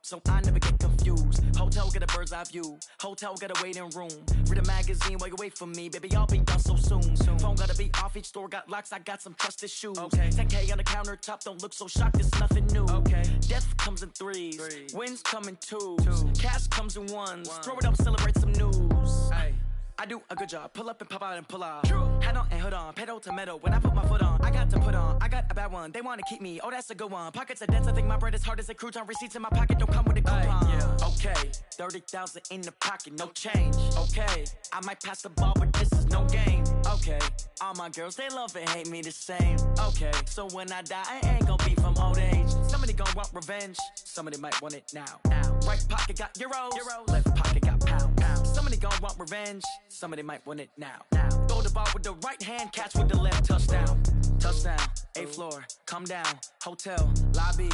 so I never get confused. Hotel get a bird's eye view, hotel get a waiting room. Read a magazine while you wait for me, baby, I'll be done so soon. Phone gotta be off, each store got locks, I got some trusted shoes. 10K on the countertop, don't look so shocked, it's nothing new. Death comes in threes, wins come in twos, cash comes in ones. Throw it up, celebrate some news. I do a good job, pull up and pop out and pull out. Hat on and hood on, pedal to metal. When I put my foot on, I got to put on. I got a bad one, they wanna keep me, oh that's a good one. Pockets are dense, I think my bread is hard as a crouton. Receipts in my pocket don't come with a coupon. Okay, 30,000 in the pocket, no change. Okay, I might pass the ball, but this is no game. Okay, all my girls, they love and hate me the same. Okay, so when I die, I ain't gon' be from old age. Somebody gon' want revenge, somebody might want it now. Right pocket got euros, left pocket got pounds. Somebody gon' want revenge, somebody might want it now. Throw the ball with the right hand, catch with the left, touchdown. Touchdown, 8th floor, come down, hotel, lobby.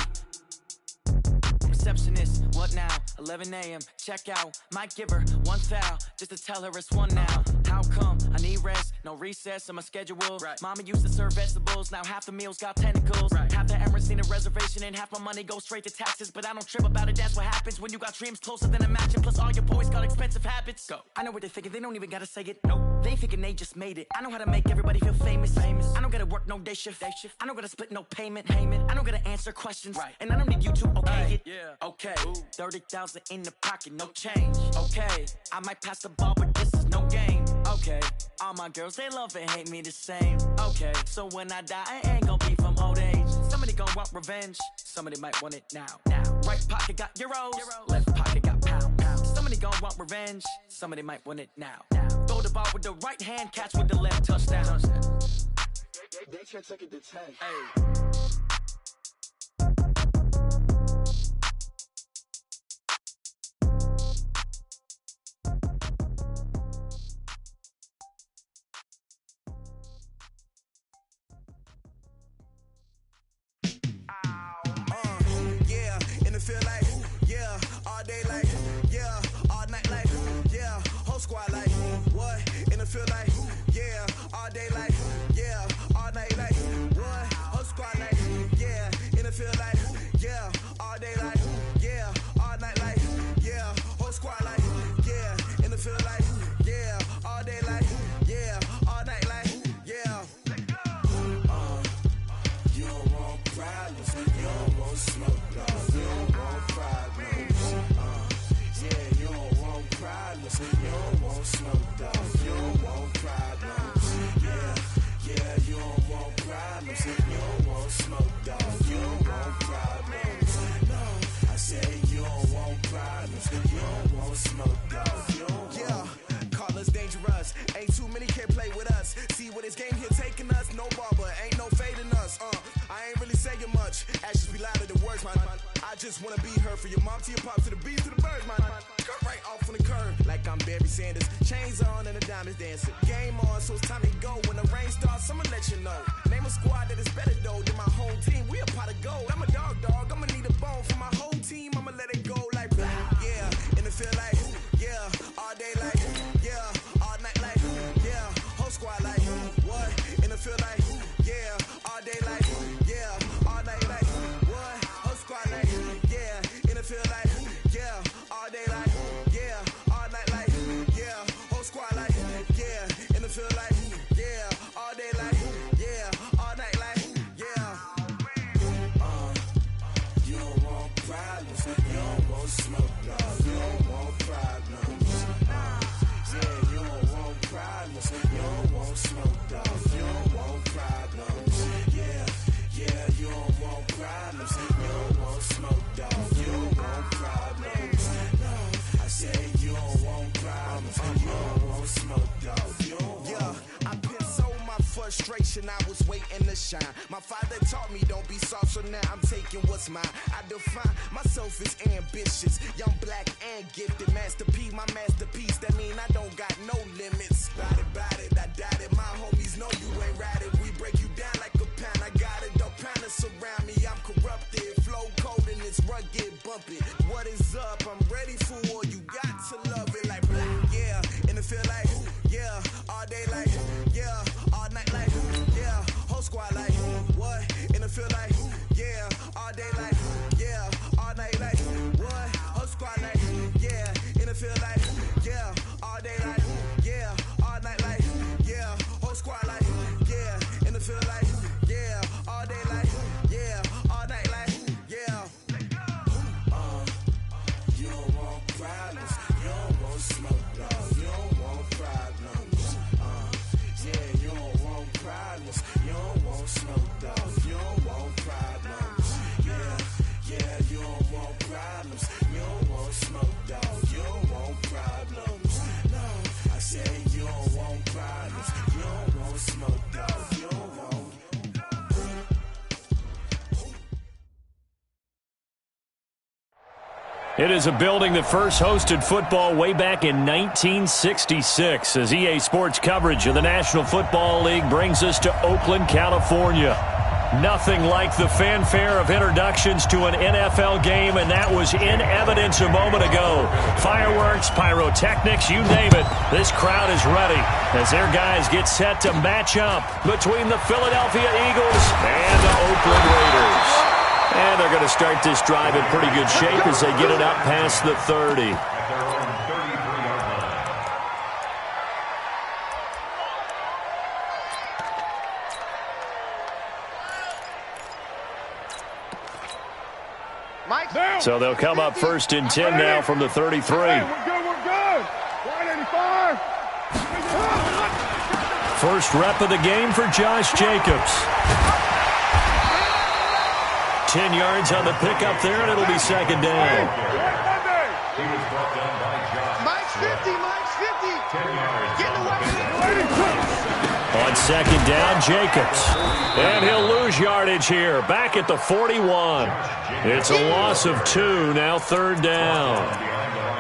Receptionist, what now? 11 a.m., check out. Might give her one foul, just to tell her it's one now. How come? I need rest, no recess in my schedule. Mama used to serve vegetables, now half the meals got tentacles. Half the Emirates need a reservation and half my money goes straight to taxes. But I don't trip about it, that's what happens when you got dreams closer than a mansion. Plus all your boys got expensive habits. Go. I know what they're thinking, they don't even gotta say it. Nope. They thinking they just made it. I know how to make everybody feel famous. I don't gotta work no day shift. I don't gotta split no payment. I don't gotta answer questions. And I don't need you to okay it. Okay, 30,000 in the pocket, no change. Okay, I might pass the ball, but this is no game. Okay, all my girls, they love and hate me the same. Okay, so when I die, I ain't gon' be from old age. Somebody gon' want revenge, somebody might want it now. Right pocket got euros, left pocket got pounds. Somebody gon' want revenge, somebody might want it now. Throw the ball with the right hand, catch with the left, touchdown. They can't take it to 10. Feel like, yeah, all day like, yeah, all night like, yeah, whole squad like, what? And it feel like, yeah, all day like, yeah, all night like, what? Whole squad like, yeah, and it feel like, yeah, all day like, yeah, all night like, yeah, whole squad like, yeah, and it feel like, yeah, all day like, yeah, all night like, yeah. You don't want problems, you don't want smoke, no. You don't want smoke, dog. You don't want problems. Yeah, you don't want problems. You don't want smoke, dog. You don't want problems. No, I said you don't want problems. You don't want smoke, dog. You don't want. Call us dangerous. Ain't too many can play with us. See what this game here taking us. No barber, ain't no fading us. I ain't really saying much. Actions be louder than words, man. I just wanna be her for your mom to your pop to the beat to the birds, man. Cut right off on the curb, like I'm Barry Sanders. Chains on and the diamonds dancing. Game on, so it's time to go. When the rain starts, I'ma let you know. Name a squad that is better though than my whole team. We a pot of gold. I'm a dog. I'ma need a bone for my whole team. I'ma let it go like blah. Yeah, and it feel like yeah, all day like yeah, all night like yeah, whole squad like what? And it feel like yeah, all day like yeah, all night like what? Whole squad like yeah, and it feel like yeah, all day like yeah, all night like yeah, whole squad like yeah, and it feel like yeah, all day like yeah, all night like yeah. You don't want problems, you don't want smoke, no. You don't want problems. Yeah, you don't want problems, you don't want smoke, dog. You don't want problems. Yeah, you don't want problems, you don't want smoke, dog. You don't want problems. No, I said you don't want problems, you don't want smoke, dog. You don't want. I put so my frustration, I was waiting to shine. My father taught me don't be soft, so now I'm taking what's mine. I define myself as ambitious, young, black, and gifted. Master P, my masterpiece, that mean I don't got no limits. Bout it, I doubt it. My homies know you ain't ratted. We break you down like a pound. I got it, don't pound us around me. I'm corrupted, flow cold and it's rugged, bumpy. What is up? I'm ready for war. You got to love it like black, yeah. And it feel like yeah, all day like yeah, all night like yeah, whole squad like what? And it feel like yeah, all day like yeah, all night like It is a building that first hosted football way back in 1966 as EA Sports coverage of the National Football League brings us to Oakland, California. Nothing like the fanfare of introductions to an NFL game, and that was in evidence a moment ago. Fireworks, pyrotechnics, you name it. This crowd is ready as their guys get set to match up between the Philadelphia Eagles and the Oakland Raiders. And they're going to start this drive in pretty good shape as they get it up past the 30. So they'll come up first and 10 now from the 33. We're good. 185. First rep of the game for Josh Jacobs. 10 yards on the pickup there, and it'll be second down. Mike's 50. Get away. On second down, Jacobs. And he'll lose yardage here, back at the 41. It's a loss of 2, now third down.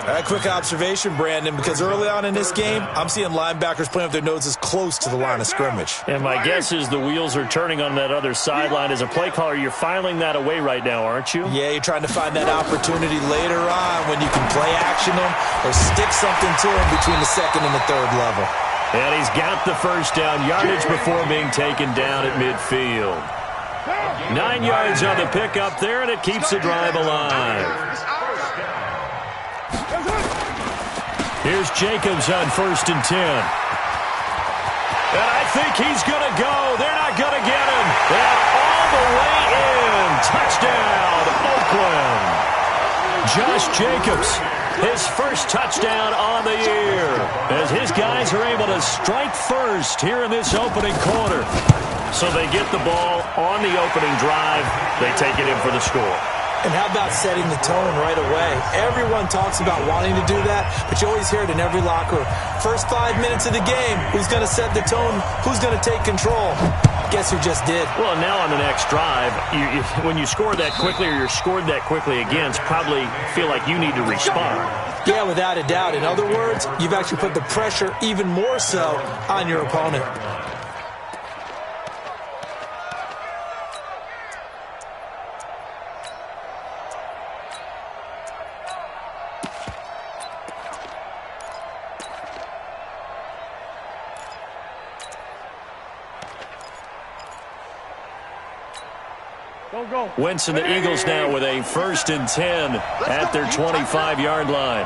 A quick observation, Brandon, because early on in this game, I'm seeing linebackers playing with their noses close to the line of scrimmage. And my guess is the wheels are turning on that other sideline. As a play caller, you're filing that away right now, aren't you? Yeah, you're trying to find that opportunity later on when you can play action them or stick something to them between the second and the third level. And he's got the first down yardage before being taken down at midfield. 9 yards on the pickup there, and it keeps the drive alive. Here's Jacobs on first and 10. And I think he's going to go. They're not going to get him. And all the way in. Touchdown, Oakland. Josh Jacobs, his first touchdown on the year, as his guys are able to strike first here in this opening quarter. So they get the ball on the opening drive. They take it in for the score. And how about setting the tone right away? Everyone talks about wanting to do that, but you always hear it in every locker room. First 5 minutes of the game, who's going to set the tone? Who's going to take control? Guess who just did? Well, now on the next drive, when you score that quickly or you're scored that quickly again, probably feel like you need to respond. Yeah, without a doubt. In other words, you've actually put the pressure even more so on your opponent. Wentz and the Eagles now with a first and 10 at their 25-yard line.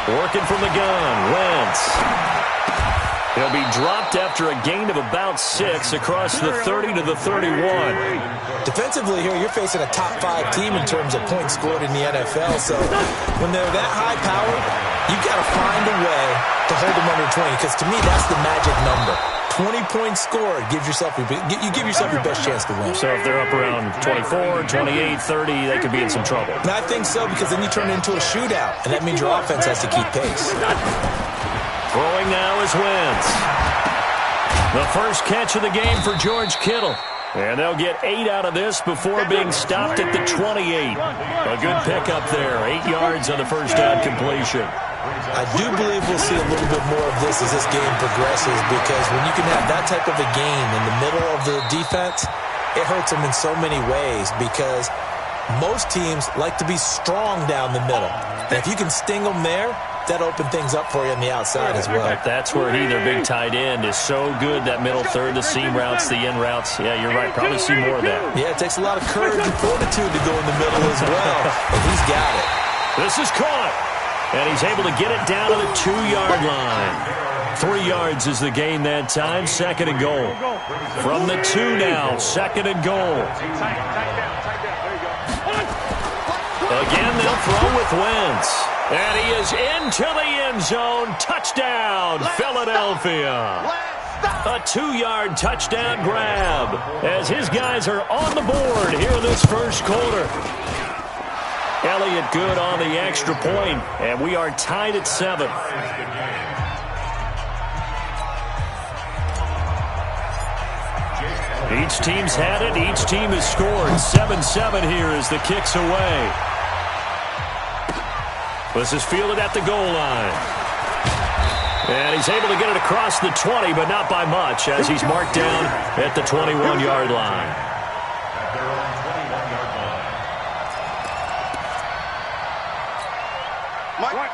Working from the gun, Wentz. He'll be dropped after a gain of about 6 across the 30 to the 31. Defensively here, you're facing a top 5 team in terms of points scored in the NFL. So when they're that high powered, you've got to find a way to hold them under 20, because to me, that's the magic number. 20 points scored, you give yourself your best chance to win. So if they're up around 24, 28, 30, they could be in some trouble. And I think so, because then you turn it into a shootout, and that means your offense has to keep pace. Throwing now is Wentz. The first catch of the game for George Kittle. And they'll get 8 out of this before being stopped at the 28. A good pickup there. 8 yards on the first down completion. I do believe we'll see a little bit more of this as this game progresses, because when you can have that type of a gain in the middle of the defense, it hurts them in so many ways, because most teams like to be strong down the middle. And if you can sting them there, that opens things up for you on the outside as well. That's where their big tight end, is so good, that middle third, the seam routes, the in routes. Yeah, you're right. Probably see more of that. Yeah, it takes a lot of courage and fortitude to go in the middle as well. And he's got it. This is caught. And he's able to get it down to the 2-yard line. 3 yards is the gain that time. Second and goal. From the 2 now. Second and goal. Again, they'll throw with Wentz. And he is into the end zone. Touchdown, Philadelphia. A 2-yard touchdown grab as his guys are on the board here in this first quarter. Elliott good on the extra point, and we are tied at 7. Each team's had it. Each team has scored. 7-7 here as the kick's away. This is fielded at the goal line. And he's able to get it across the 20, but not by much, as he's marked down at the 21-yard line.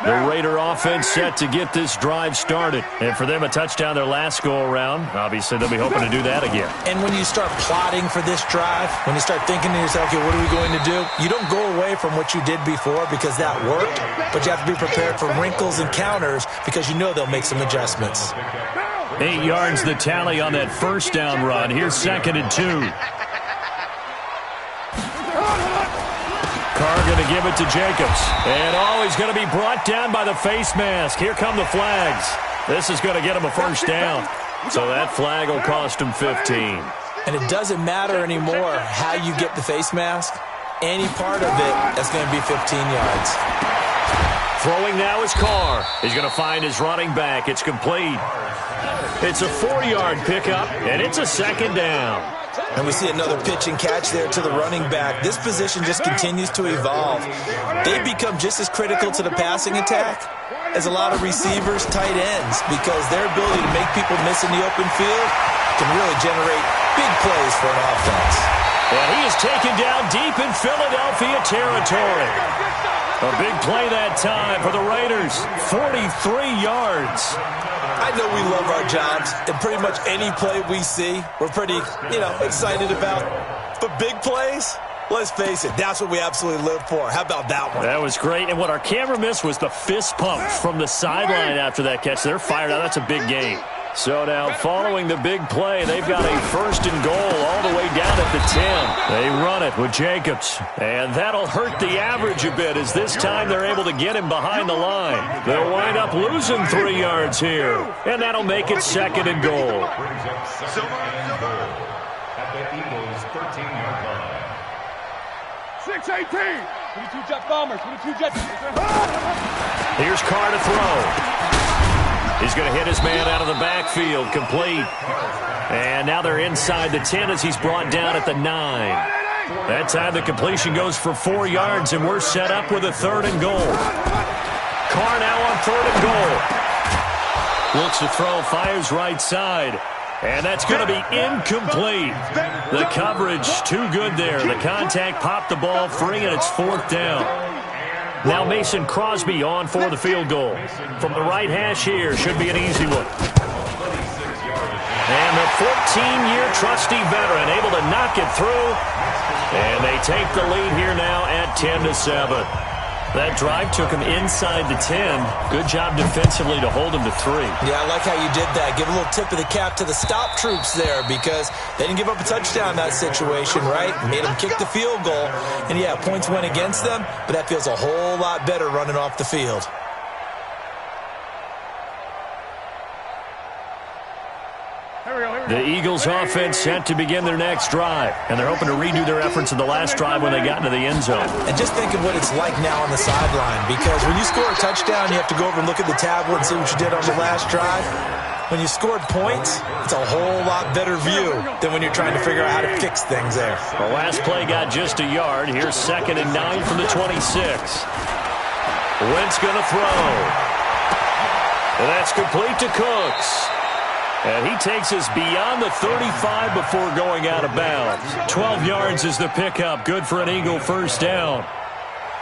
The Raider offense set to get this drive started. And for them, a touchdown their last go-around. Obviously, they'll be hoping to do that again. And when you start plotting for this drive, when you start thinking to yourself, okay, what are we going to do? You don't go away from what you did before because that worked, but you have to be prepared for wrinkles and counters because you know they'll make some adjustments. 8 yards the tally on that first down run. Here's 2nd and 2. Carr going to give it to Jacobs. And he's going to be brought down by the face mask. Here come the flags. This is going to get him a first down. So that flag will cost him 15. And it doesn't matter anymore how you get the face mask. Any part of it, that's going to be 15 yards. Throwing now is Carr. He's going to find his running back. It's complete. It's a 4-yard pickup, and it's a 2nd down. And we see another pitch and catch there to the running back. This position just continues to evolve. They become just as critical to the passing attack as a lot of receivers, tight ends, because their ability to make people miss in the open field can really generate big plays for an offense. And he is taken down deep in Philadelphia territory. A big play that time for the Raiders. 43 yards. I know we love our jobs, and pretty much any play we see, we're pretty, excited about. But big plays, let's face it, that's what we absolutely live for. How about that one? That was great, and what our camera missed was the fist pumps from the sideline after that catch. They're fired out. That's a big game. So now, following the big play, they've got a 1st and goal all the way down at the 10. They run it with Jacobs, and that'll hurt the average a bit, as this time they're able to get him behind the line. They'll wind up losing 3 yards here, and that'll make it 2nd and goal. At the Eagles' 13-yard line. 6-18. 22 Jet Bombers. 22 Jets. Here's Carr to throw. He's going to hit his man out of the backfield, complete. And now they're inside the 10 as he's brought down at the 9. That time the completion goes for 4 yards, and we're set up with a 3rd and goal. Carr now on 3rd and goal. Looks to throw, fires right side. And that's going to be incomplete. The coverage too good there. The contact popped the ball free, and it's 4th down. Now Mason Crosby on for the field goal. From the right hash here, should be an easy one. And the 14-year trusty veteran able to knock it through. And they take the lead here now at 10-7. That drive took him inside the 10. Good job defensively to hold him to 3. Yeah, I like how you did that. Give a little tip of the cap to the stop troops there, because they didn't give up a touchdown in that situation, right? Made them kick the field goal. And, yeah, points went against them, but that feels a whole lot better running off the field. The Eagles offense set to begin their next drive, and they're hoping to redo their efforts in the last drive when they got into the end zone. And just think of what it's like now on the sideline, because when you score a touchdown, you have to go over and look at the tablet and see what you did on the last drive. When you scored points, it's a whole lot better view than when you're trying to figure out how to fix things there. The last play got just a yard. Here's 2nd and 9 from the 26. Wentz going to throw. And that's complete to Cooks. And he takes us beyond the 35 before going out of bounds. 12 yards is the pickup. Good for an Eagle first down.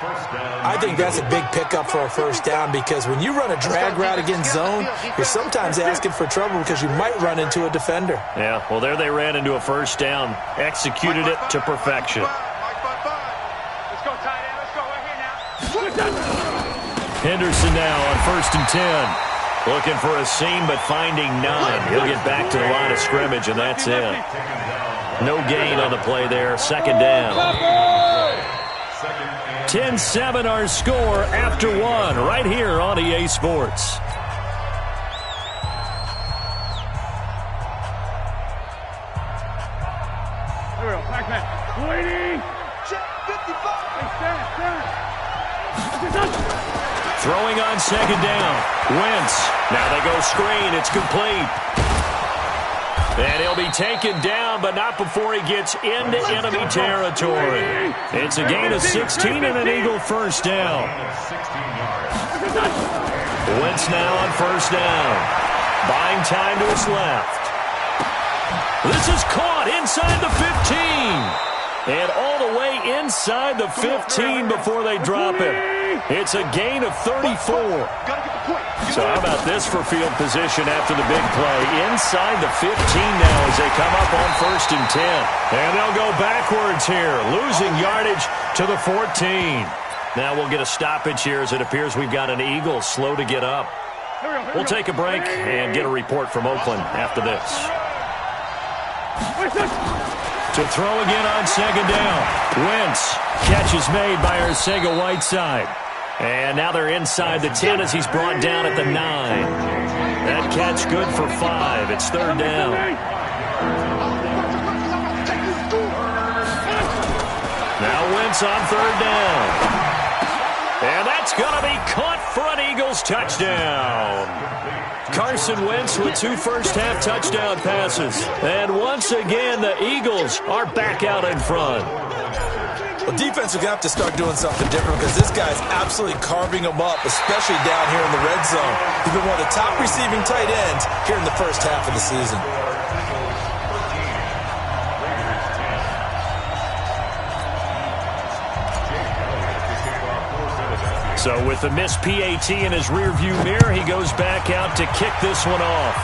I think that's a big pickup for a first down, because when you run a drag route against zone, you're sometimes asking for trouble because you might run into a defender. Yeah, well, there they ran into a first down. Executed it to perfection. Let's go, tight end. Let's go right here now. Henderson now on 1st and 10. Looking for a seam, but finding none. He'll get back to the line of scrimmage, and that's it. No gain on the play there. 2nd down. 10-7 our score after 1 right here on EA Sports. Here we go. Back man. Waiting. Check 55. Throwing on 2nd down. Wentz. Now they go screen. It's complete. And he'll be taken down, but not before he gets into enemy territory. It's a gain of 16 and an Eagle first down. Wentz now on first down. Buying time to his left. This is caught inside the 15. And all the way inside the 15 before they drop it. It's a gain of 34. So how about this for field position after the big play? Inside the 15 now as they come up on 1st and 10. And they'll go backwards here, losing yardage to the 14. Now we'll get a stoppage here as it appears we've got an Eagle slow to get up. We'll take a break and get a report from Oakland after this. To throw again on 2nd down. Wentz. Catch is made by Arcega-Whiteside. And now they're inside the 10 as he's brought down at the 9. That catch good for 5. It's 3rd down. Now Wentz on 3rd down. And that's going to be caught for an Eagles touchdown. Carson Wentz with 2 first-half touchdown passes. And once again, the Eagles are back out in front. Well, defense are going to have to start doing something different because this guy's absolutely carving them up, especially down here in the red zone. He's been one of the top receiving tight ends here in the first half of the season. So with the missed PAT in his rearview mirror, he goes back out to kick this one off.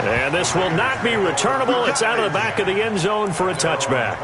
And this will not be returnable. It's out of the back of the end zone for a touchback.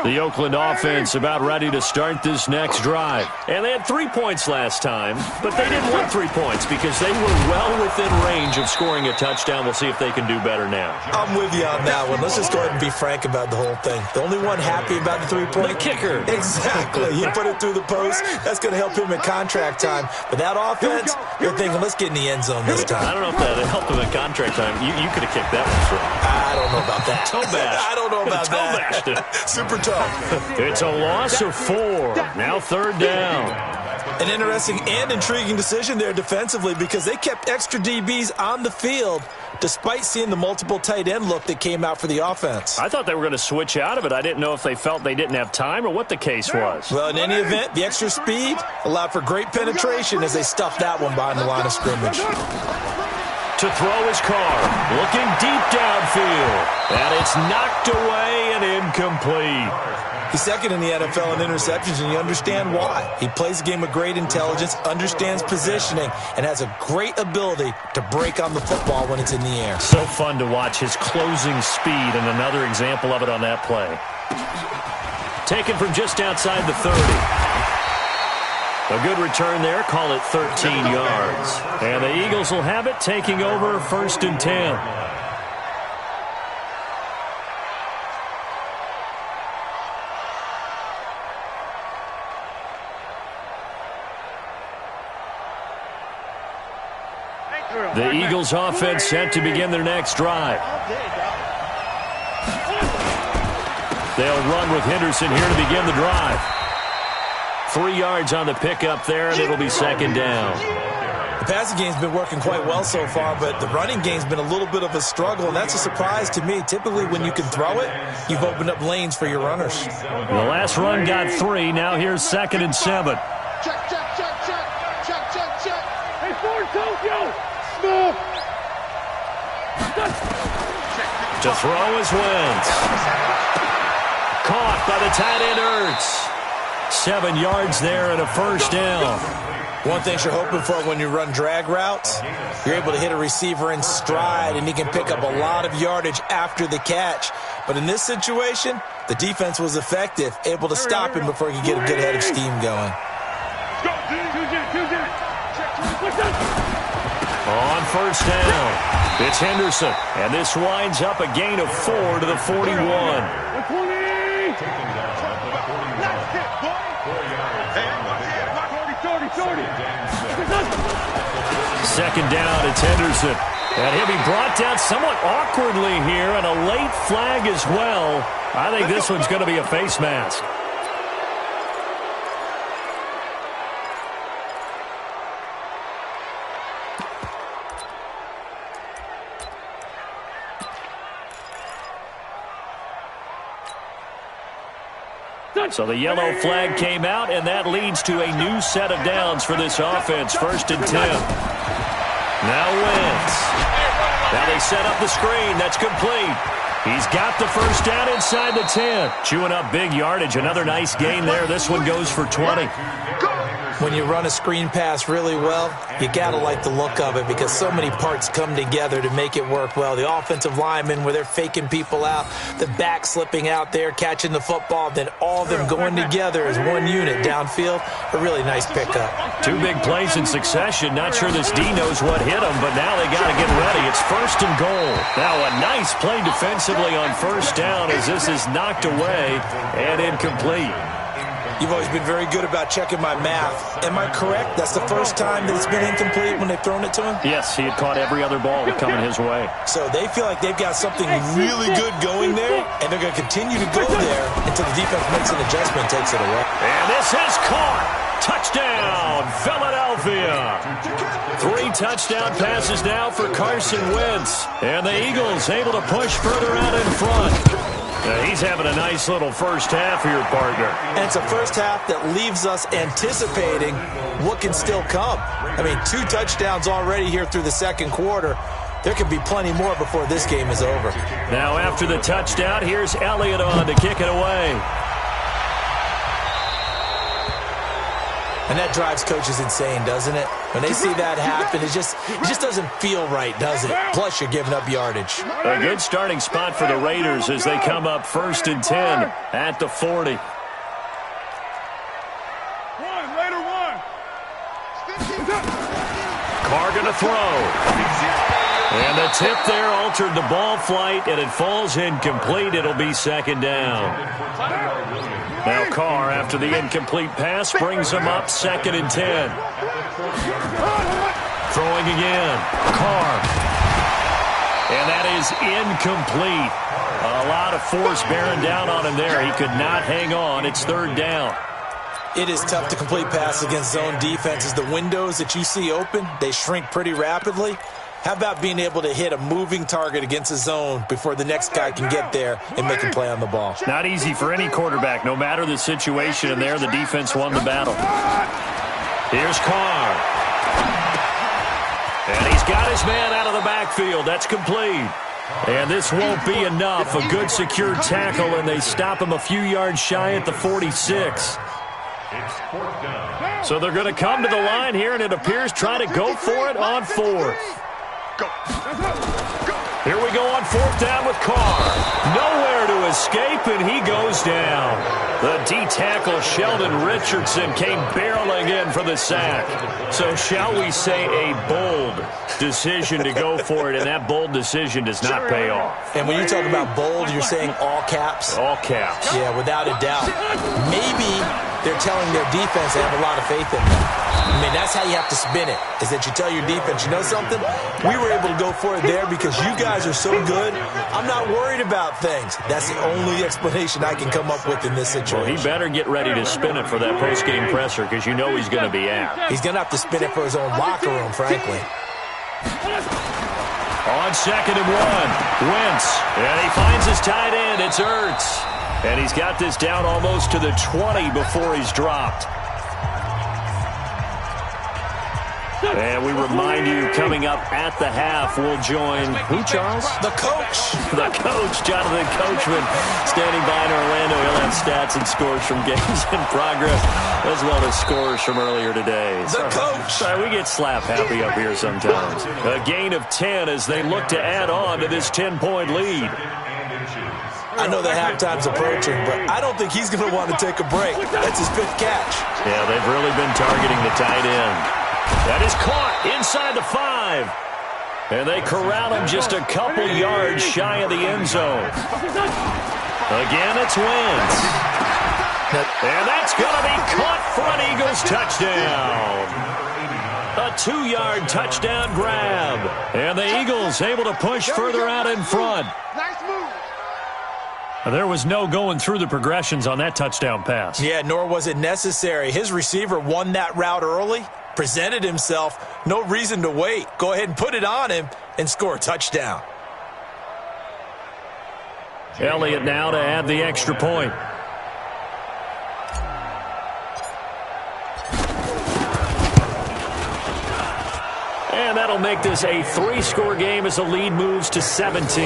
The Oakland offense about ready to start this next drive. And they had 3 points last time, but they didn't want 3 points because they were well within range of scoring a touchdown. We'll see if they can do better now. I'm with you on that one. Let's just go ahead and be frank about the whole thing. The only one happy about the 3-point? The kicker. Exactly. He put it through the post. That's going to help him in contract time. But that offense, you're thinking, let's get in the end zone this time. I don't know if that helped him in contract time. You could have kicked that one through. I don't know about that. Toe bash. I don't know about that. Toe bashed it. Super tough. It's a loss of 4. Now 3rd down. An interesting and intriguing decision there defensively because they kept extra DBs on the field despite seeing the multiple tight end look that came out for the offense. I thought they were going to switch out of it. I didn't know if they felt they didn't have time or what the case was. Well, in any event, the extra speed allowed for great penetration as they stuffed that one behind the line of scrimmage. To throw his Carr, looking deep downfield, and it's knocked away and incomplete. He's second in the NFL in interceptions, and you understand why. He plays a game with great intelligence, understands positioning, and has a great ability to break on the football when it's in the air. So fun to watch his closing speed, and another example of it on that play. Taken from just outside the 30. A good return there, call it 13 yards. And the Eagles will have it, taking over 1st and 10. The Eagles offense set to begin their next drive. They'll run with Henderson here to begin the drive. 3 yards on the pickup there, and it'll be 2nd down. The passing game's been working quite well so far, but the running game's been a little bit of a struggle, and that's a surprise to me. Typically, when you can throw it, you've opened up lanes for your runners. The last run got 3. Now here's 2nd and 7. Check, check, check, check. Check, check, check. Hey, Ford, Tokyo. Small. To throw is Wentz. Caught by the tight end Ertz. 7 yards there and a 1st down. One thing you're hoping for when you run drag routes, you're able to hit a receiver in stride, and he can pick up a lot of yardage after the catch. But in this situation, the defense was effective, able to stop him before he could get a good head of steam going. On 1st down, it's Henderson, and this winds up a gain of 4 to the 41. 2nd down, it's Henderson. And he'll be brought down somewhat awkwardly here, and a late flag as well. I think this one's going to be a face mask. So the yellow flag came out, and that leads to a new set of downs for this offense. 1st and 10. Now Wentz. Now they set up the screen. That's complete. He's got the first down inside the 10. Chewing up big yardage. Another nice gain there. This one goes for 20. When you run a screen pass really well, you got to like the look of it because so many parts come together to make it work well. The offensive linemen, where they're faking people out, the back slipping out there, catching the football, then all of them going together as one unit downfield. A really nice pickup. 2 big plays in succession. Not sure this D knows what hit him, but now they got to get ready. It's 1st and goal. Now a nice play defensively on 1st down as this is knocked away and incomplete. You've always been very good about checking my math. Am I correct? That's the first time that it's been incomplete when they've thrown it to him? Yes, he had caught every other ball coming his way. So they feel like they've got something really good going there, and they're going to continue to go there until the defense makes an adjustment and takes it away. And this is caught. Touchdown, Philadelphia. 3 touchdown passes now for Carson Wentz. And the Eagles able to push further out in front. He's having a nice little first half here, partner. And it's a first half that leaves us anticipating what can still come. I mean, 2 touchdowns already here through the second quarter. There could be plenty more before this game is over. Now after the touchdown, here's Elliott on to kick it away. And that drives coaches insane, doesn't it? When they see that happen, it just doesn't feel right, does it? Plus, you're giving up yardage. A good starting spot for the Raiders as they come up 1st and 10 at the 40. Carr going to throw. And the tip there altered the ball flight, and it falls incomplete. It'll be 2nd down. Now Carr, after the incomplete pass, brings him up 2nd and 10. Throwing again. Carr. And that is incomplete. A lot of force bearing down on him there. He could not hang on. It's 3rd down. It is tough to complete passes against zone defenses. The windows that you see open, they shrink pretty rapidly. How about being able to hit a moving target against a zone before the next guy can get there and make a play on the ball? Not easy for any quarterback, no matter the situation, and there the defense won the battle. Here's Carr. And he's got his man out of the backfield. That's complete. And this won't be enough. A good secure tackle, and they stop him a few yards shy at the 46. So they're going to come to the line here, and it appears try to go for it on 4th. Here we go on 4th down with Carr. Nowhere to escape, and he goes down. The D-tackle Sheldon Richardson came barreling in for the sack. So shall we say a bold decision to go for it, and that bold decision does not pay off. And when you talk about bold, you're saying all caps? All caps. Yeah, without a doubt. Maybe they're telling their defense they have a lot of faith in them. I mean, that's how you have to spin it, is that you tell your defense, you know something? We were able to go for it there because you guys are so good. I'm not worried about things. That's the only explanation I can come up with in this situation. Well, he better get ready to spin it for that post-game presser because you know he's going to be out. He's going to have to spin it for his own locker room, frankly. On 2nd and 1, Wentz. And he finds his tight end. It's Ertz. And he's got this down almost to the 20 before he's dropped. And we remind you, coming up at the half, we'll join who, Charles? The coach. The coach, Jonathan Coachman, standing by in Orlando. He'll have stats and scores from games in progress, as well as scores from earlier today. The coach. Sorry, we get slap happy up here sometimes. A gain of 10 as they look to add on to this 10-point lead. I know that halftime's approaching, but I don't think he's going to want to take a break. That's his 5th catch. Yeah, they've really been targeting the tight end. That is caught inside the 5. And they corral him just a couple yards shy of the end zone. Again, it's Wentz. And that's going to be caught for an Eagles touchdown. A 2-yard touchdown grab. And the Eagles able to push further out in front. Nice move. There was no going through the progressions on that touchdown pass. Yeah, nor was it necessary. His receiver won that route early, presented himself, no reason to wait. Go ahead and put it on him and score a touchdown. Elliott now to add the extra point. And that'll make this a 3-score game as the lead moves to 17.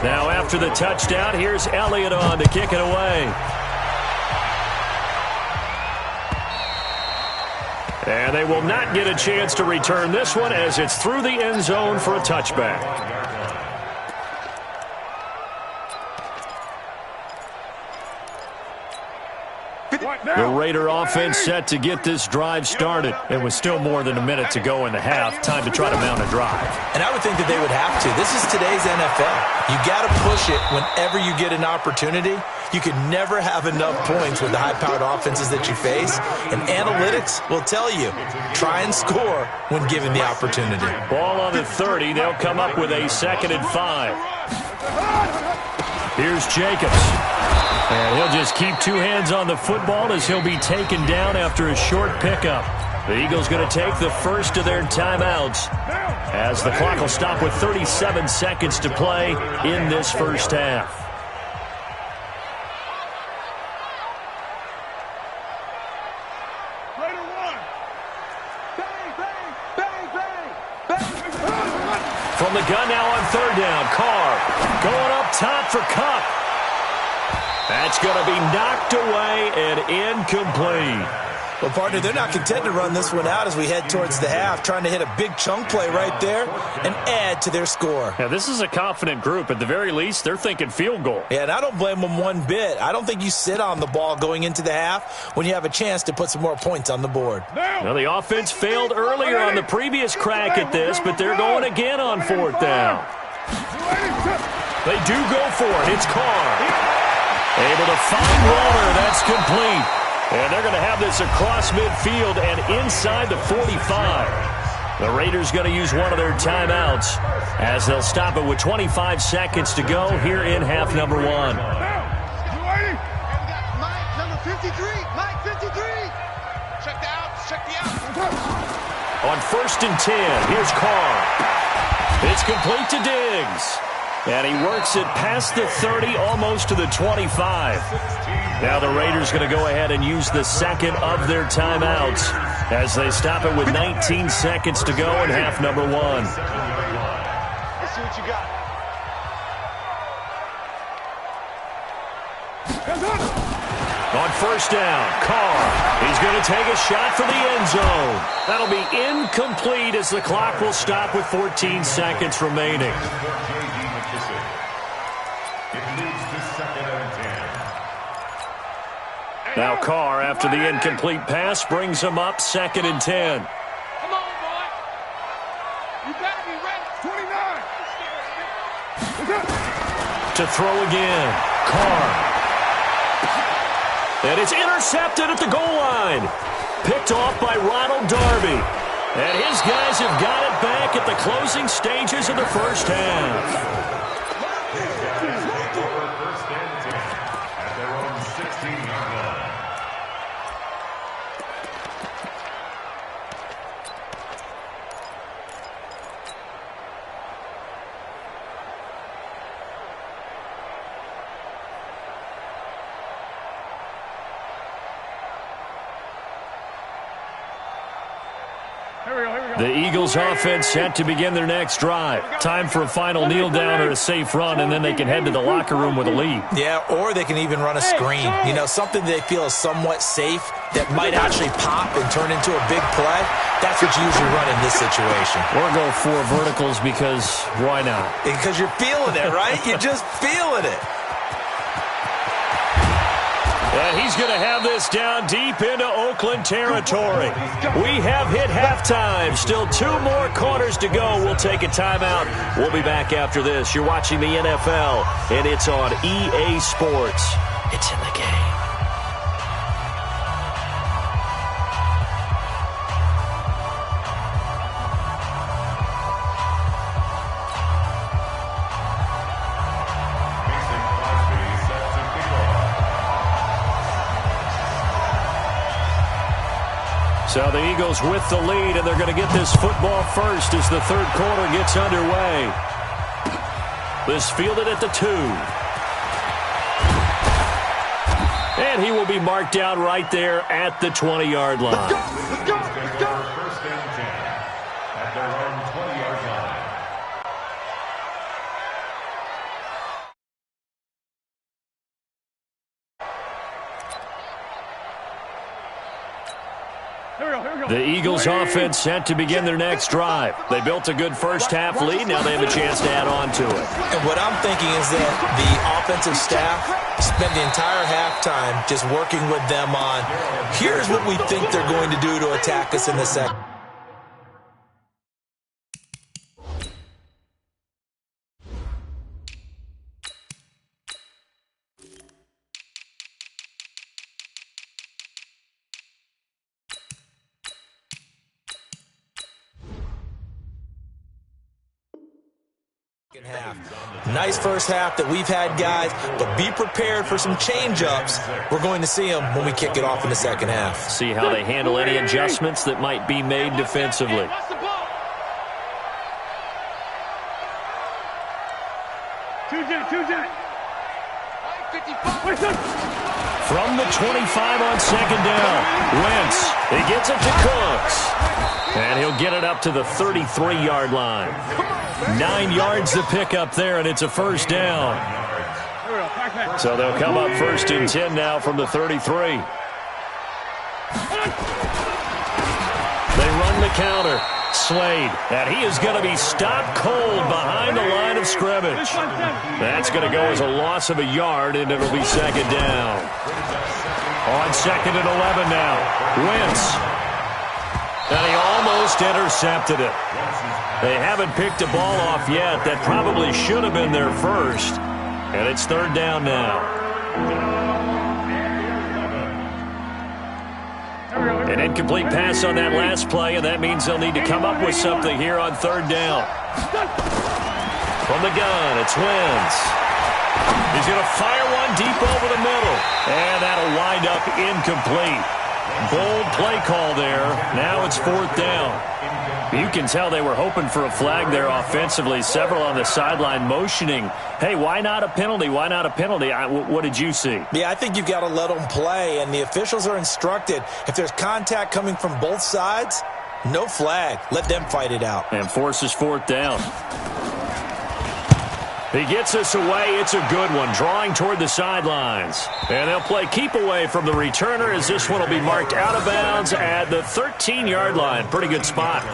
Now after the touchdown, here's Elliott on to kick it away. And they will not get a chance to return this one as it's through the end zone for a touchback. The Raider offense set to get this drive started. It was still more than a minute to go in the half. Time to try to mount a drive. And I would think that they would have to. This is today's NFL. You got to push it whenever you get an opportunity. You can never have enough points with the high-powered offenses that you face. And analytics will tell you, try and score when given the opportunity. Ball on the 30. They'll come up with a 2nd and 5. Here's Jacobs. And he'll just keep 2 hands on the football as he'll be taken down after a short pickup. The Eagles going to take the first of their timeouts as the clock will stop with 37 seconds to play in this first half. From the gun now on 3rd down, Carr going up top for Kupp. That's going to be knocked away and incomplete. Well, partner, they're not content to run this one out as we head towards the half, trying to hit a big chunk play right there and add to their score. Yeah, this is a confident group. At the very least, they're thinking field goal. Yeah, and I don't blame them one bit. I don't think you sit on the ball going into the half when you have a chance to put some more points on the board. Now, the offense failed earlier on the previous crack at this, but they're going again on 4th down. They do go for it. It's Carr. Able to find Waller. That's complete. And they're going to have this across midfield and inside the 45. The Raiders going to use one of their timeouts as they'll stop it with 25 seconds to go here in half number 1. Mike, number 53. Mike, 53. Check the outs. Check the outs. On 1st and 10, here's Carr. It's complete to Diggs. And he works it past the 30, almost to the 25. Now the Raiders going to go ahead and use the 2nd of their timeouts as they stop it with 19 seconds to go in half number 1. Let's see what you got. On 1st down, Carr. He's going to take a shot for the end zone. That'll be incomplete as the clock will stop with 14 seconds remaining. Now Carr, after the incomplete pass, brings him up 2nd and 10. Come on, boy. You better be ready. 29. To throw again, Carr. And it's intercepted at the goal line. Picked off by Ronald Darby. And his guys have got it back at the closing stages of the first half. The Eagles offense set to begin their next drive. Time for a final kneel down or a safe run, and then they can head to the locker room with a lead. Yeah, or they can even run a screen. You know, something they feel is somewhat safe that might actually pop and turn into a big play. That's what you usually run in this situation. Or go 4 verticals because why not? Because you're feeling it, right? You're just feeling it. And he's going to have this down deep into Oakland territory. We have hit halftime. Still 2 more quarters to go. We'll take a timeout. We'll be back after this. You're watching the NFL, and it's on EA Sports. It's in the game. So the Eagles with the lead, and they're going to get this football first as the third quarter gets underway. This fielded at the 2. And he will be marked down right there at the 20-yard line. Let's go. First and 10 at their own 20-yard line. The Eagles offense set to begin their next drive. They built a good first-half lead. Now they have a chance to add on to it. And what I'm thinking is that the offensive staff spent the entire halftime just working with them on, here's what we think they're going to do to attack us in the second. Nice first half that we've had, guys, but be prepared for some change-ups. We're going to see them when we kick it off in the second half. See how they handle any adjustments that might be made defensively. From the 25 on second down, Wentz, he gets it to Cooks. And he'll get it up to the 33-yard line. 9 yards to pick up there, and it's a first down. So they'll come up first and 10 now from the 33. They run the counter. Slade, and he is going to be stopped cold behind the line of scrimmage. That's going to go as a loss of a yard, and it'll be second down. On second and 11 now. Wentz. And he almost intercepted it. They haven't picked a ball off yet. That probably should have been their first. And it's third down now. An incomplete pass on that last play, and that means they'll need to come up with something here on third down. From the gun, it's Wentz. He's going to fire one deep over the middle. And that'll wind up incomplete. Bold play call there. Now it's fourth down. You can tell they were hoping for a flag there offensively. Several on the sideline motioning, hey, why not a penalty? Why not a penalty? What did you see? Yeah, I think you've got to let them play, and the officials are instructed, if there's contact coming from both sides, no flag. Let them fight it out. And forces fourth down. He gets us away. It's a good one, drawing toward the sidelines. And they'll play keep away from the returner as this one will be marked out of bounds at the 13-yard line. Pretty good spot.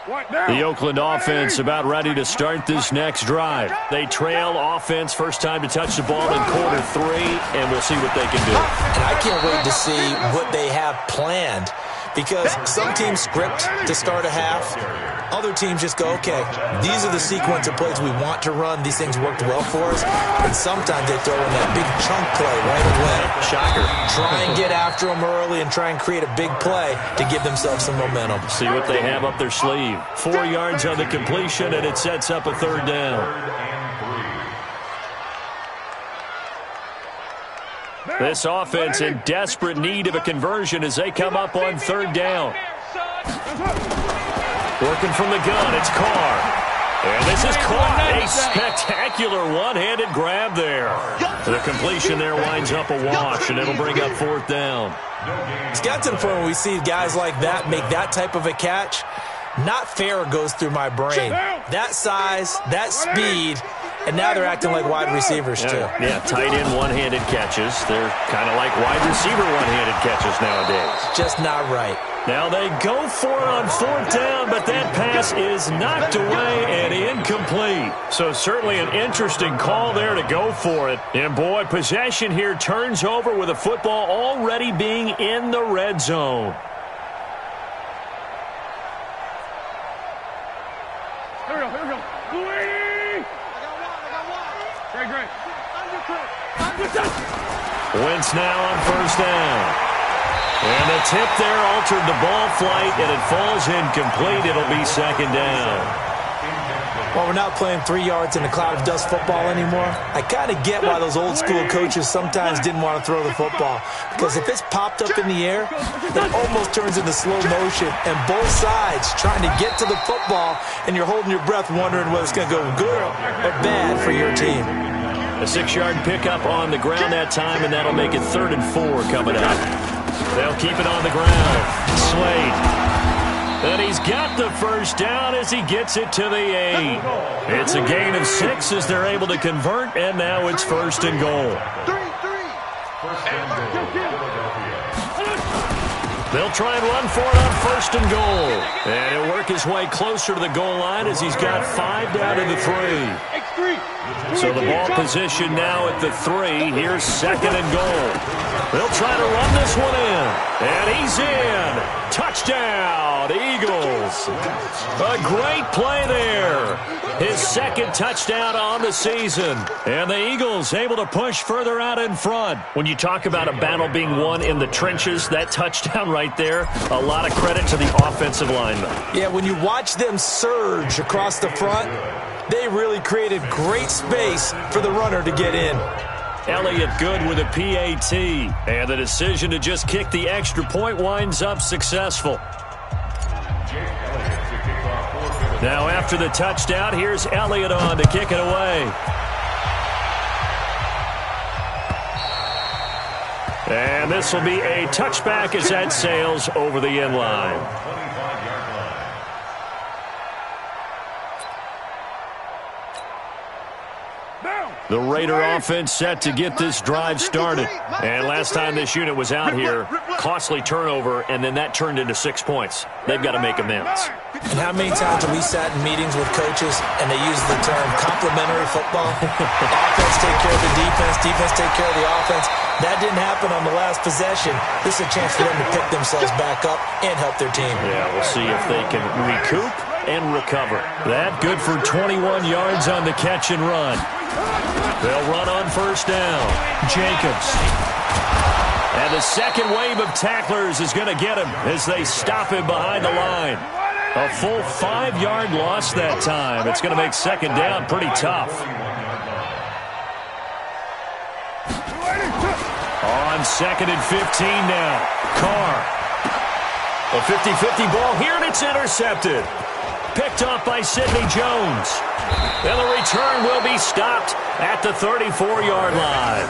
The Oakland offense about ready to start this next drive. They trail offense first time to touch the ball in quarter 3, and we'll see what they can do. And I can't wait to see what they have planned, because some teams script to start a half. Other teams just go, okay, these are the sequence of plays we want to run. These things worked well for us. And sometimes they throw in that big chunk play right away. Shocker. Try and get after them early and try and create a big play to give themselves some momentum. See what they have up their sleeve. 4 yards on the completion, and it sets up a third down. This offense in desperate need of a conversion as they come up on third down. Working from the gun, it's Carr. And this is caught. A spectacular one-handed grab there. The completion there winds up a wash, and it'll bring up fourth down. It's got to the point where we see guys like that make that type of a catch. Not fair goes through my brain. That size, that speed, and now they're acting like wide receivers too. Yeah, tight end one-handed catches. They're kind of like wide receiver one-handed catches nowadays. Just not right. Now they go for it on 4th down, but that pass is knocked away and incomplete. So certainly an interesting call there to go for it. And boy, possession here turns over with the football already being in the red zone. Here we go. Wentz now on 1st down. And the tip there altered the ball flight, and it falls incomplete. It'll be 2nd down. Well, we're not playing 3 yards in a cloud of dust football anymore. I kind of get why those old school coaches sometimes didn't want to throw the football. Because if it's popped up in the air, it almost turns into slow motion. And both sides trying to get to the football, and you're holding your breath wondering whether it's going to go good or bad for your team. A 6-yard pickup on the ground that time, and that'll make it 3rd and 4 coming up. They'll keep it on the ground. Slade. And he's got the 1st down as he gets it to the 8. It's a gain of 6 as they're able to convert, and now it's 1st and goal. They'll try and run for it on 1st and goal. And he'll work his way closer to the goal line as he's got 5 down to the 3. So the ball position now at the 3. Here's 2nd and goal. They'll try to run this one in. And he's in. Touchdown, Eagles. A great play there. His 2nd touchdown on the season. And the Eagles able to push further out in front. When you talk about a battle being won in the trenches, that touchdown right there, a lot of credit to the offensive linemen. Yeah, when you watch them surge across the front, they really created great space for the runner to get in. Elliott good with a PAT. And the decision to just kick the extra point winds up successful. Now after the touchdown, here's Elliott on to kick it away. And this will be a touchback as that sails over the end line. The Raider offense set to get this drive started. And last time this unit was out here, costly turnover, and then that turned into 6 points. They've got to make amends. And how many times have we sat in meetings with coaches and they use the term complementary football? Offense take care of the defense, defense take care of the offense. That didn't happen on the last possession. This is a chance for them to pick themselves back up and help their team. Yeah, we'll see if they can recoup and recover. That good for 21 yards on the catch and run. They'll run on 1st down. Jacobs. And the second wave of tacklers is going to get him as they stop him behind the line. A full 5-yard loss that time. It's going to make 2nd down pretty tough. On 2nd and 15 now. Carr. A 50-50 ball here, and it's intercepted. Picked off by Sidney Jones. And the return will be stopped at the 34-yard line.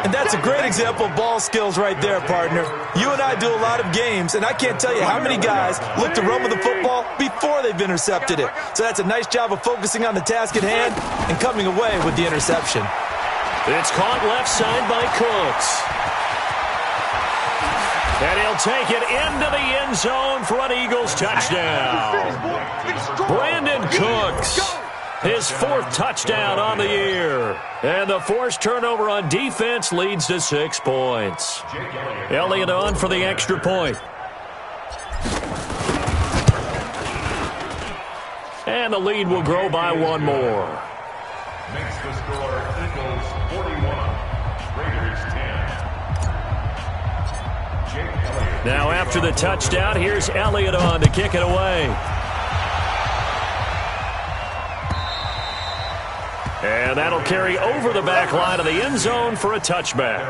And that's a great example of ball skills right there, partner. You and I do a lot of games, and I can't tell you how many guys look to run with the football before they've intercepted it. So that's a nice job of focusing on the task at hand and coming away with the interception. It's caught left side by Cooks. And he'll take it into the end zone for an Eagles touchdown. Brandon Cooks, his 4th touchdown on the year. And the forced turnover on defense leads to 6 points. Elliott on for the extra point. And the lead will grow by 1 more. Makes the score Eagles 41, Raiders 10. Now after the touchdown, here's Elliott on to kick it away. And that'll carry over the back line of the end zone for a touchback.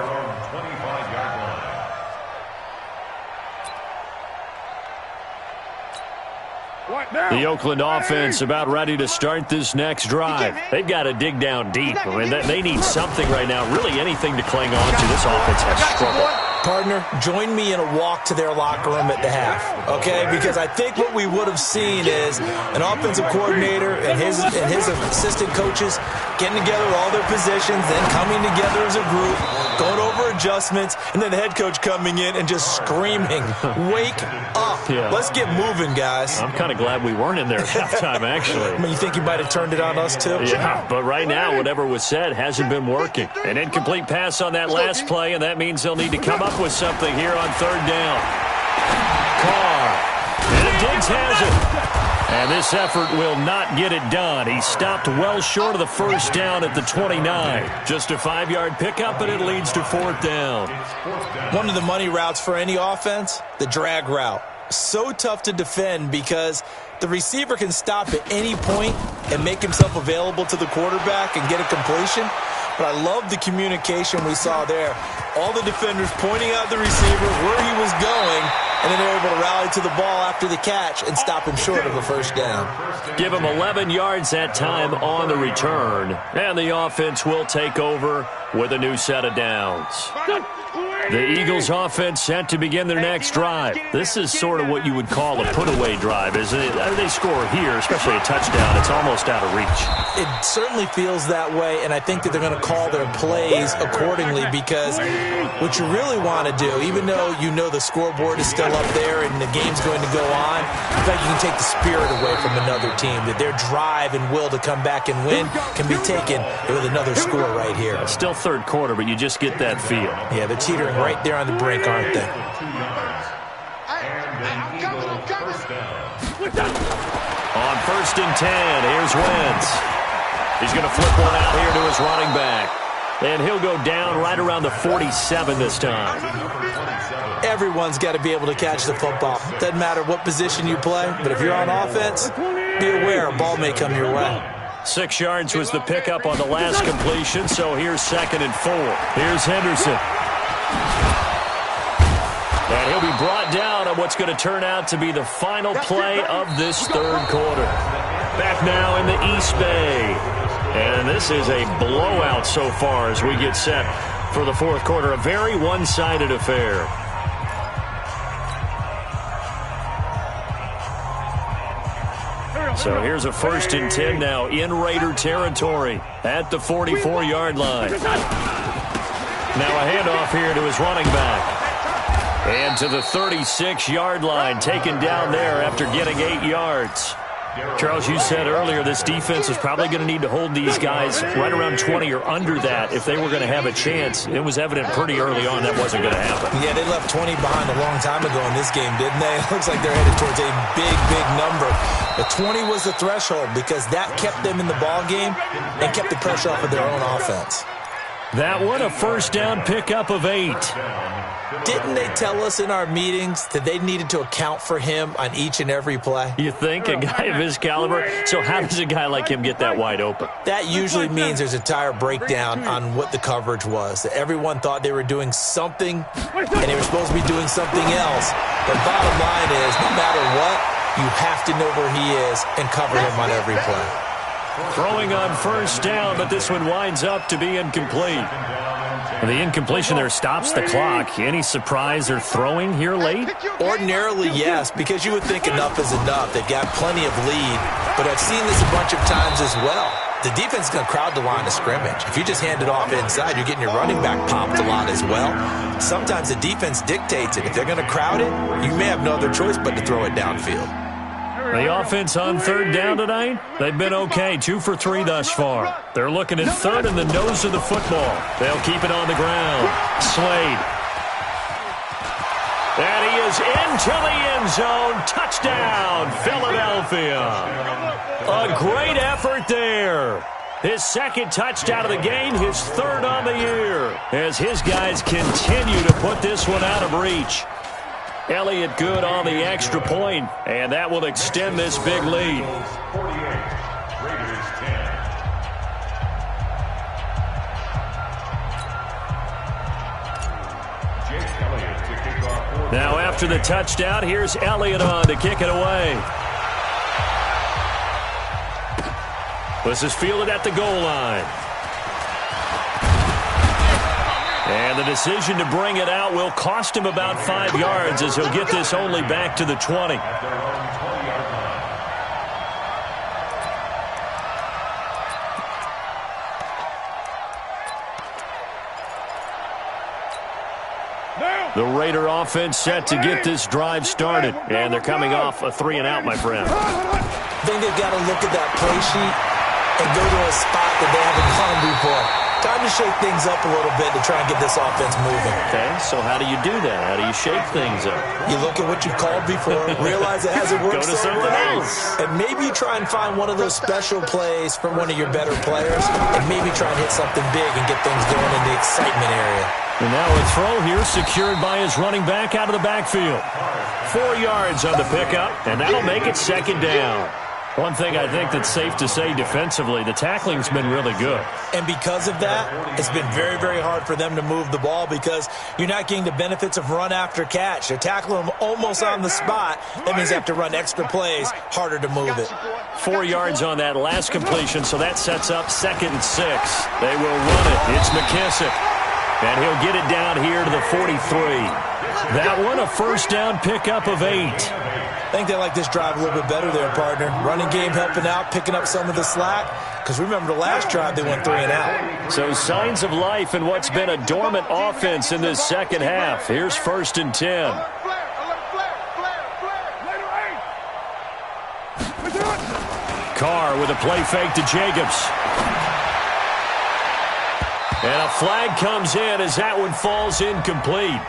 The Oakland offense about ready to start this next drive. They've got to dig down deep. I mean, they need something right now, really anything to cling on to. This offense has struggled. Partner, join me in a walk to their locker room at the half, okay? Because I think what we would have seen is an offensive coordinator and his assistant coaches getting together all their positions, then coming together as a group, going over adjustments, and then the head coach coming in and just screaming, "Wake up. Yeah. Let's get moving, guys." I'm kind of glad we weren't in there at halftime, actually. I mean, you think you might have turned it on us, too? Yeah, but right now, whatever was said hasn't been working. An incomplete pass on that last play, and that means they'll need to come up with something here on third down. Carr. And Diggs has it. And this effort will not get it done. He stopped well short of the first down at the 29. Just a 5-yard pickup, and it leads to fourth down. One of the money routes for any offense, the drag route. So tough to defend because the receiver can stop at any point and make himself available to the quarterback and get a completion. But I love the communication we saw there. All the defenders pointing out the receiver, where he was going, and then they're able to rally to the ball after the catch and stop him short of a first down. Give him 11 yards that time on the return. And the offense will take over with a new set of downs. The Eagles offense set to begin their next drive. This is sort of what you would call a put-away drive, isn't it? They score here, especially a touchdown. It's almost out of reach. It certainly feels that way, and I think that they're going to call their plays accordingly because what you really want to do, even though you know the scoreboard is still up there and the game's going to go on, I think you can take the spirit away from another team, that their drive and will to come back and win can be taken with another score right here. Still third quarter, but you just get that feel. Yeah, they're teetering right there on the brink, aren't they? On first and 10, here's Wentz. He's going to flip one out here to his running back. And he'll go down right around the 47 this time. Everyone's got to be able to catch the football. Doesn't matter what position you play, but if you're on offense, be aware a ball may come your way. 6 yards was the pickup on the last completion, so here's 2nd and 4. Here's Henderson. And he'll be brought down on what's going to turn out to be the final play of this third quarter. Back now in the East Bay. And this is a blowout so far as we get set for the fourth quarter. A very one-sided affair. So here's a 1st and 10 now in Raider territory at the 44-yard line. Now a handoff here to his running back. And to the 36-yard line, taken down there after getting 8 yards. Charles, you said earlier this defense is probably going to need to hold these guys right around 20 or under that if they were going to have a chance. It was evident pretty early on that wasn't going to happen. Yeah, they left 20 behind a long time ago in this game, didn't they? It looks like they're headed towards a big, big number. But 20 was the threshold because that kept them in the ball game and kept the pressure off of their own offense. That one, a first down pickup of 8. Didn't they tell us in our meetings that they needed to account for him on each and every play? You think? A guy of his caliber? So how does a guy like him get that wide open? That usually means there's a entire breakdown on what the coverage was. That everyone thought they were doing something, and they were supposed to be doing something else. But bottom line is, no matter what, you have to know where he is and cover him on every play. Throwing on first down, but this one winds up to be incomplete. And the incompletion there stops the clock. Any surprise they're throwing here late? Ordinarily, yes, because you would think enough is enough. They've got plenty of lead, but I've seen this a bunch of times as well. The defense is going to crowd the line of scrimmage. If you just hand it off inside, you're getting your running back popped a lot as well. Sometimes the defense dictates it. If they're going to crowd it, you may have no other choice but to throw it downfield. The offense on third down tonight, they've been okay, 2 for 3 thus far. They're looking at third in the nose of the football. They'll keep it on the ground. Slade. And he is into the end zone. Touchdown, Philadelphia. A great effort there. His 2nd touchdown of the game, his 3rd on the year, as his guys continue to put this one out of reach. Elliott good on the extra point, and that will extend this big lead. Now after the touchdown, here's Elliott on to kick it away. This is fielded at the goal line. And the decision to bring it out will cost him about 5 yards as he'll get this only back to the 20. At their own 20-yard line. The Raider offense set to get this drive started. And they're coming off a 3-and-out, my friend. I think they've got to look at that play sheet and go to a spot that they haven't gone before. Time to shake things up a little bit to try and get this offense moving. Okay, so how do you do that? How do you shake things up? You look at what you've called before, realize it hasn't worked Go to so something well, else. and maybe you try and find one of those special plays from one of your better players, and maybe try and hit something big and get things going in the excitement area. And now a throw here secured by his running back out of the backfield. 4 yards on the pickup, and that'll make it second down. One thing I think that's safe to say defensively, the tackling's been really good. And because of that, it's been very, very hard for them to move the ball because you're not getting the benefits of run after catch. They're tackling them almost on the spot. That means they have to run extra plays, harder to move it. 4 yards on that last completion, so that sets up 2nd and 6. They will run it. It's McKissick. And he'll get it down here to the 43. That one, a first down pickup of 8. I think they like this drive a little bit better there, partner. Running game helping out, picking up some of the slack. Because remember, the last drive they went 3-and-out. So signs of life in what's been a dormant offense in this second half. Here's 1st and 10. Carr with a play fake to Jacobs. And a flag comes in as that one falls incomplete.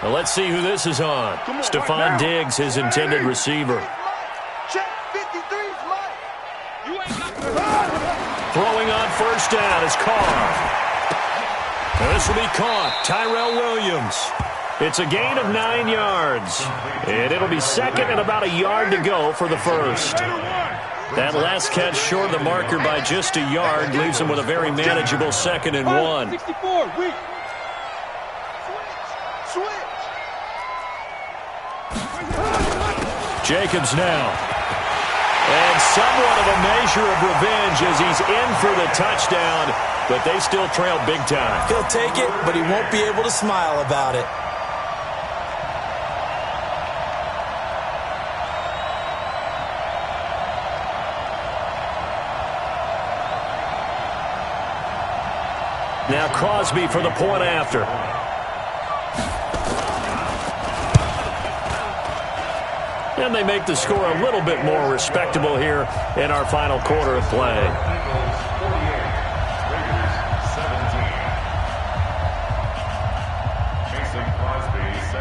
Well, let's see who this is on. Stephon Diggs, his intended receiver. Throwing on first down is Carr. And this will be caught. Tyrell Williams. It's a gain of 9 yards. And it'll be second and about a yard to go for the first. That last catch short of the marker by just a yard leaves him with a very manageable 2nd and 1. Jacobs now. And somewhat of a measure of revenge as he's in for the touchdown, but they still trail big time. He'll take it, but he won't be able to smile about it. Now Crosby for the point after. And they make the score a little bit more respectable here in our final quarter of play.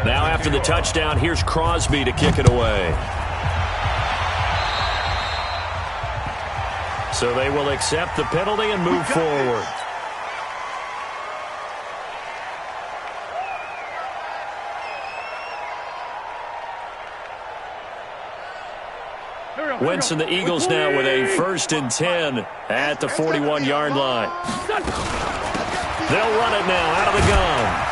Now after the touchdown, here's Crosby to kick it away. So they will accept the penalty and move forward. Wentz and the Eagles now with a 1st and 10 at the 41-yard line. They'll run it now out of the gun.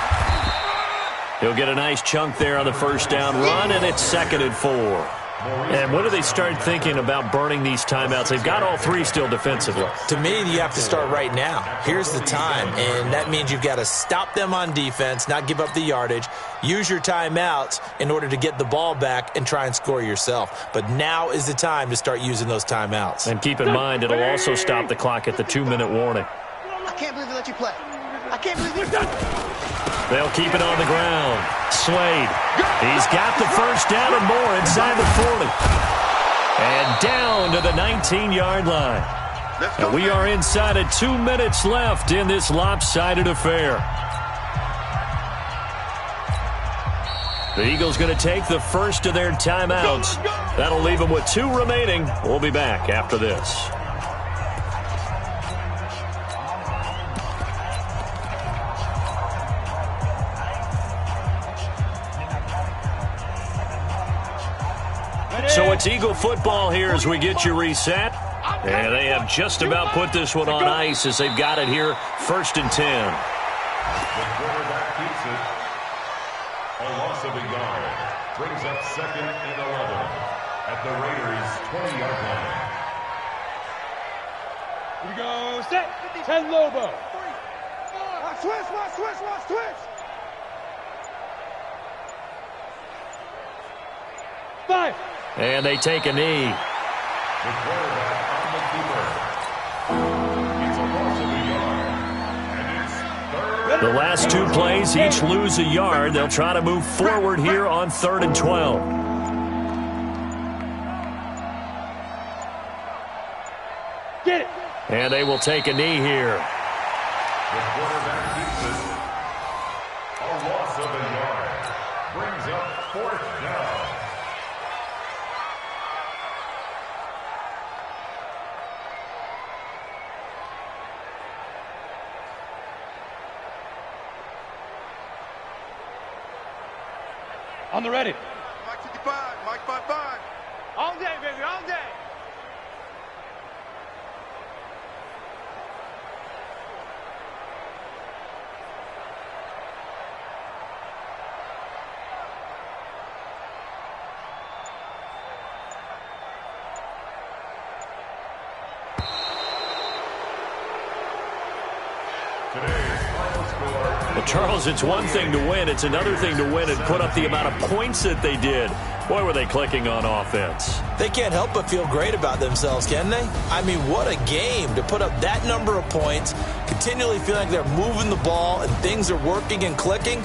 He'll get a nice chunk there on the first down run, and it's 2nd and 4. And when do they start thinking about burning these timeouts? They've got all 3 still defensively. To me, you have to start right now. Here's the time, and that means you've got to stop them on defense, not give up the yardage, use your timeouts in order to get the ball back and try and score yourself. But now is the time to start using those timeouts. And keep in mind, it'll also stop the clock at the 2-minute warning. I can't believe they let you play. I can't believe they're done. They'll keep it on the ground. Slade. He's got the first down and more inside the 40. And down to the 19-yard line. And we are inside of 2 minutes left in this lopsided affair. The Eagles going to take the first of their timeouts. That'll leave them with 2 remaining. We'll be back after this. So it's Eagle football here as we get you reset. And they have just about put this one on ice as they've got it here, 1st and 10. The quarterback keeps it. A loss of a yard brings up 2nd and 11 at the Raiders' 20-yard line. Here we go, set, 10 Lobo. Watch twitch. 5. And they take a knee. The quarterback on the keeper. It's a loss of a yard. And it's third. The last 2 plays, each lose a yard. They'll try to move forward here on 3rd and 12. Get it. And they will take a knee here. The quarterback keeps it. A loss of a yard. Brings up 4th down. On the ready. Mike 55, Mike 55. All day, baby, all day. Well, Charles, it's one thing to win. It's another thing to win and put up the amount of points that they did. Boy, were they clicking on offense. They can't help but feel great about themselves, can they? I mean, what a game to put up that number of points, continually feeling like they're moving the ball and things are working and clicking.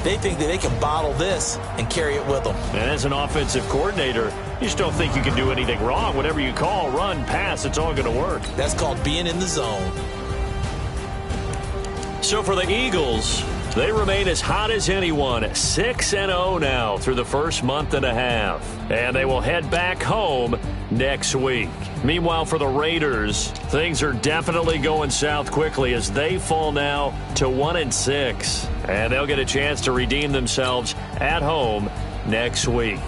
They think that they can bottle this and carry it with them. And as an offensive coordinator, you just don't think you can do anything wrong. Whatever you call, run, pass, it's all going to work. That's called being in the zone. So for the Eagles, they remain as hot as anyone, 6-0 now through the first month and a half. And they will head back home next week. Meanwhile, for the Raiders, things are definitely going south quickly as they fall now to 1-6. And they'll get a chance to redeem themselves at home next week.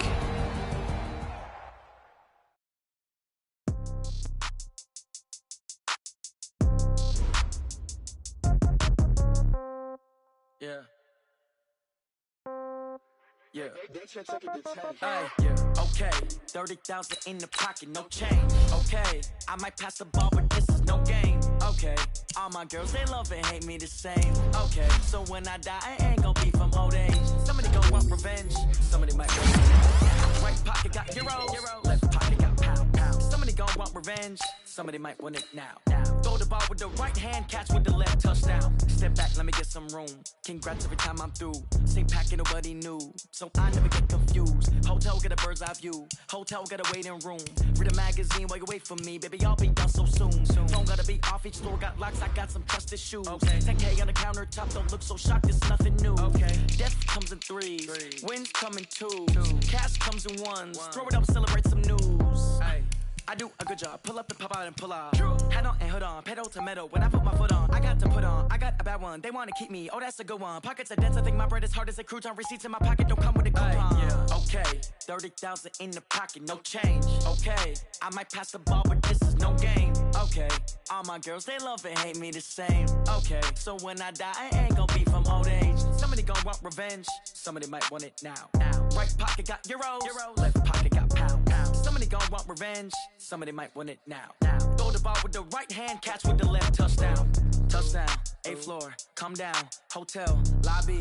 Okay, 30,000 in the pocket, no change. Okay, I might pass the ball, but this is no game. Okay, all my girls, they love and hate me the same. Okay, so when I die, I ain't gonna be from old age. Somebody gon' want revenge, somebody might want it. Right pocket got euro, left pocket got pound. Somebody gon' want revenge, somebody might want it now. Throw the ball with the right hand, catch with the left, touchdown. Step back, let me get some room. Congrats every time I'm through. Same packet, nobody knew, so I never get confused. Hotel get a bird's eye view. Hotel got a waiting room. Read a magazine while you wait for me, baby. I'll be done so soon. Phone gotta be off. Each store got locks. I got some trusted shoes. Okay. 10K on the countertop. Don't look so shocked. It's nothing new. Okay. Death comes in threes. Wins come in twos. Cash comes in ones. Throw it up, celebrate some news. Ay. I do a good job. Pull up and pop out and pull out. Head on and hood on. Pedal to metal. When I put my foot on, I got to put on. I got a bad one. They want to keep me. Oh, that's a good one. Pockets are dense. I think my bread is hard as a crouton. Receipts in my pocket don't come with a coupon. Yeah. Okay. 30,000 in the pocket. No change. Okay. I might pass the ball, but this is no game. Okay. All my girls, they love and hate me the same. Okay. So when I die, I ain't gonna be from old age. Somebody gonna want revenge. Somebody might want it now. Right pocket got euros. Left pocket got pound. Somebody gon' want revenge. Somebody might want it now. Throw the ball with the right hand, catch with the left, touchdown. Touchdown, 8th floor, come down, hotel, lobby.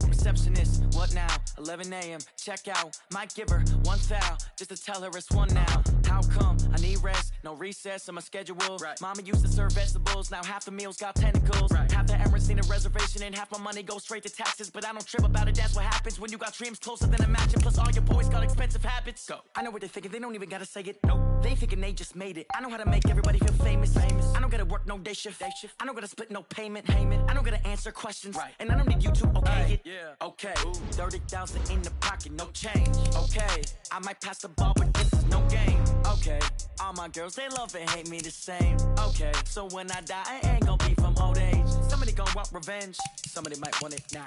Receptionist, what now? 11 a.m., check out. Might give her one foul, just to tell her it's one now. How come? I need rest, no recess in my schedule. Right. Mama used to serve vegetables, now half the meals got tentacles. Right. Half the Emirates need a reservation and half my money goes straight to taxes. But I don't trip about it, that's what happens when you got dreams closer than a mansion. Plus all your boys got expensive habits. Go. I know what they're thinking, they don't even gotta say it. Nope. They thinking they just made it. I know how to make everybody feel famous. I don't gotta work no day shift. I don't gotta split no payment. I don't gotta answer questions. Right. And I don't need you to okay it. Yeah. Okay. 30,000 in the pocket, no change. Okay. I might pass the ball, but this is no game. Okay. All my girls, they love and hate me the same. Okay. So when I die, I ain't gonna be from old age. Somebody gon' want revenge. Somebody might want it now.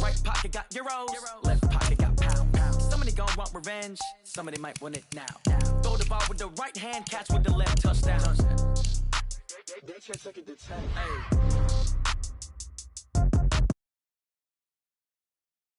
Right pocket got euros. Left pocket got pound. Somebody gon' want revenge. Somebody might want it now. Throw the ball with the right hand, catch with the left, touchdown. They check it to 10.